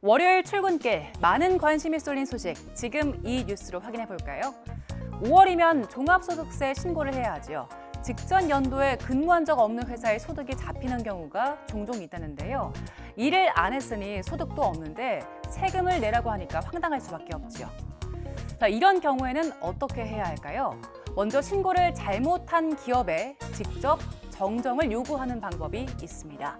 월요일 출근길 많은 관심이 쏠린 소식, 지금 이 뉴스로 확인해 볼까요? 5월이면 종합소득세 신고를 해야 하죠. 직전 연도에 근무한 적 없는 회사의 소득이 잡히는 경우가 종종 있다는데요. 일을 안 했으니 소득도 없는데 세금을 내라고 하니까 황당할 수밖에 없죠. 자, 이런 경우에는 어떻게 해야 할까요? 먼저 신고를 잘못한 기업에 직접 정정을 요구하는 방법이 있습니다.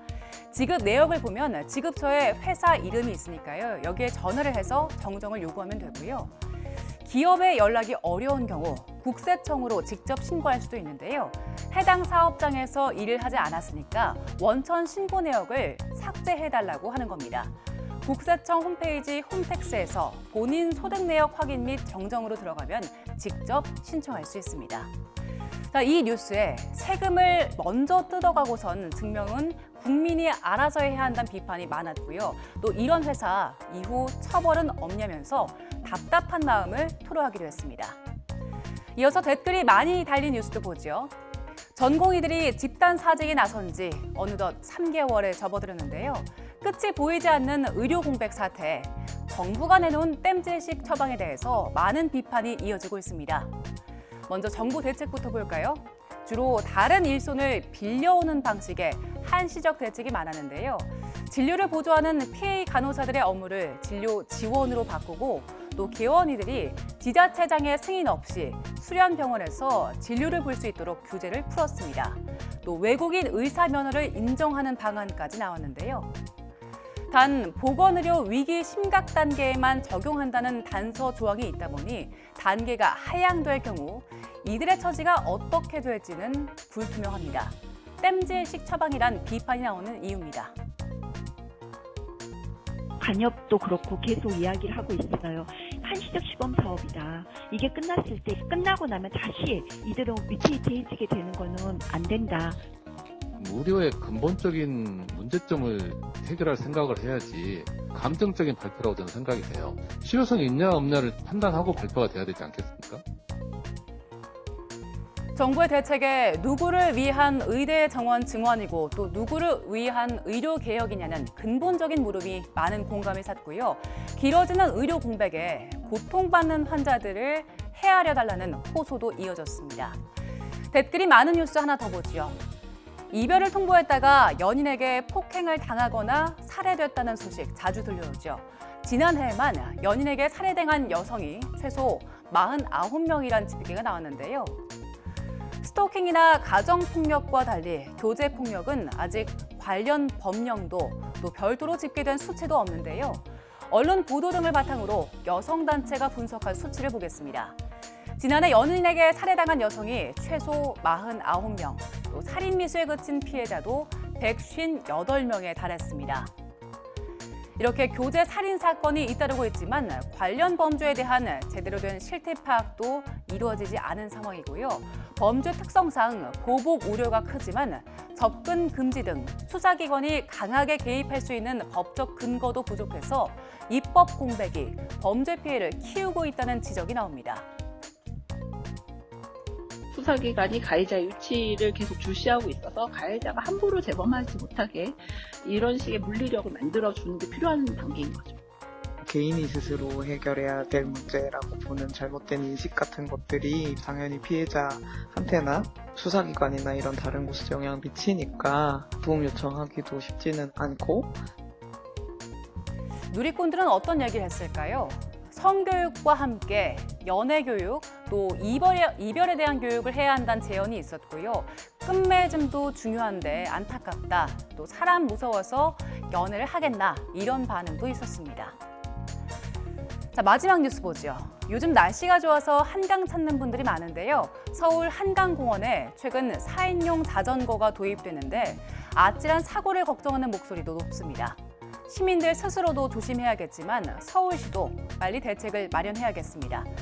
지급 내역을 보면 지급처에 회사 이름이 있으니까요. 여기에 전화를 해서 정정을 요구하면 되고요. 기업에 연락이 어려운 경우 국세청으로 직접 신고할 수도 있는데요. 해당 사업장에서 일을 하지 않았으니까 원천 신고 내역을 삭제해달라고 하는 겁니다. 국세청 홈페이지 홈택스에서 본인 소득 내역 확인 및 정정으로 들어가면 직접 신청할 수 있습니다. 자, 이 뉴스에 세금을 먼저 뜯어가고선 증명은 국민이 알아서 해야 한다는 비판이 많았고요. 또 이런 회사 이후 처벌은 없냐면서 답답한 마음을 토로하기도 했습니다. 이어서 댓글이 많이 달린 뉴스도 보죠. 전공의들이 집단 사직에 나선 지 어느덧 3개월에 접어들었는데요. 끝이 보이지 않는 의료 공백 사태, 정부가 내놓은 땜질식 처방에 대해서 많은 비판이 이어지고 있습니다. 먼저 정부 대책부터 볼까요? 주로 다른 일손을 빌려오는 방식의 한시적 대책이 많았는데요. 진료를 보조하는 PA 간호사들의 업무를 진료 지원으로 바꾸고 또 개원이들이 지자체장의 승인 없이 수련병원에서 진료를 볼 수 있도록 규제를 풀었습니다. 또 외국인 의사 면허를 인정하는 방안까지 나왔는데요. 단 보건의료 위기 심각 단계에만 적용한다는 단서 조항이 있다 보니 단계가 하향될 경우 이들의 처지가 어떻게 될지는 불투명합니다. 땜질식 처방이란 비판이 나오는 이유입니다. 간협도 그렇고 계속 이야기를 하고 있어요. 한시적 시범 사업이다. 이게 끝났을 때 끝나고 나면 다시 이대로 위태위태해지게 되는 거는 안 된다. 의료의 근본적인 문제점을 해결할 생각을 해야지 감정적인 발표라고 저는 생각이 돼요. 실효성이 있냐 없냐를 판단하고 발표가 돼야 되지 않겠습니까? 정부의 대책에 누구를 위한 의대 정원 증원이고 또 누구를 위한 의료 개혁이냐는 근본적인 물음이 많은 공감을 샀고요. 길어지는 의료 공백에 고통받는 환자들을 헤아려 달라는 호소도 이어졌습니다. 댓글이 많은 뉴스 하나 더 보죠. 이별을 통보했다가 연인에게 폭행을 당하거나 살해됐다는 소식 자주 들려오죠. 지난해에만 연인에게 살해당한 여성이 최소 49명이란 집계가 나왔는데요. 스토킹이나 가정폭력과 달리 교제폭력은 아직 관련 법령도 또 별도로 집계된 수치도 없는데요. 언론 보도 등을 바탕으로 여성단체가 분석한 수치를 보겠습니다. 지난해 연인에게 살해당한 여성이 최소 49명, 또 살인 미수에 그친 피해자도 158명에 달했습니다. 이렇게 교제 살인 사건이 잇따르고 있지만 관련 범죄에 대한 제대로 된 실태 파악도 이루어지지 않은 상황이고요. 범죄 특성상 보복 우려가 크지만 접근 금지 등 수사기관이 강하게 개입할 수 있는 법적 근거도 부족해서 입법 공백이 범죄 피해를 키우고 있다는 지적이 나옵니다. 수사기관이 가해자 유치를 계속 주시하고 있어서 가해자가 함부로 재범하지 못하게 이런 식의 물리력을 만들어주는 게 필요한 단계인 거죠. 개인이 스스로 해결해야 될 문제라고 보는 잘못된 인식 같은 것들이 당연히 피해자한테나 수사기관이나 이런 다른 곳에 영향을 미치니까 도움 요청하기도 쉽지는 않고. 누리꾼들은 어떤 얘기를 했을까요? 성교육과 함께 연애교육, 또 이별에 대한 교육을 해야 한다는 제언이 있었고요. 끝맺음도 중요한데 안타깝다. 또 사람 무서워서 연애를 하겠나 이런 반응도 있었습니다. 자, 마지막 뉴스 보죠. 요즘 날씨가 좋아서 한강 찾는 분들이 많은데요. 서울 한강공원에 최근 4인용 자전거가 도입되는데 아찔한 사고를 걱정하는 목소리도 높습니다. 시민들 스스로도 조심해야겠지만 서울시도 빨리 대책을 마련해야겠습니다.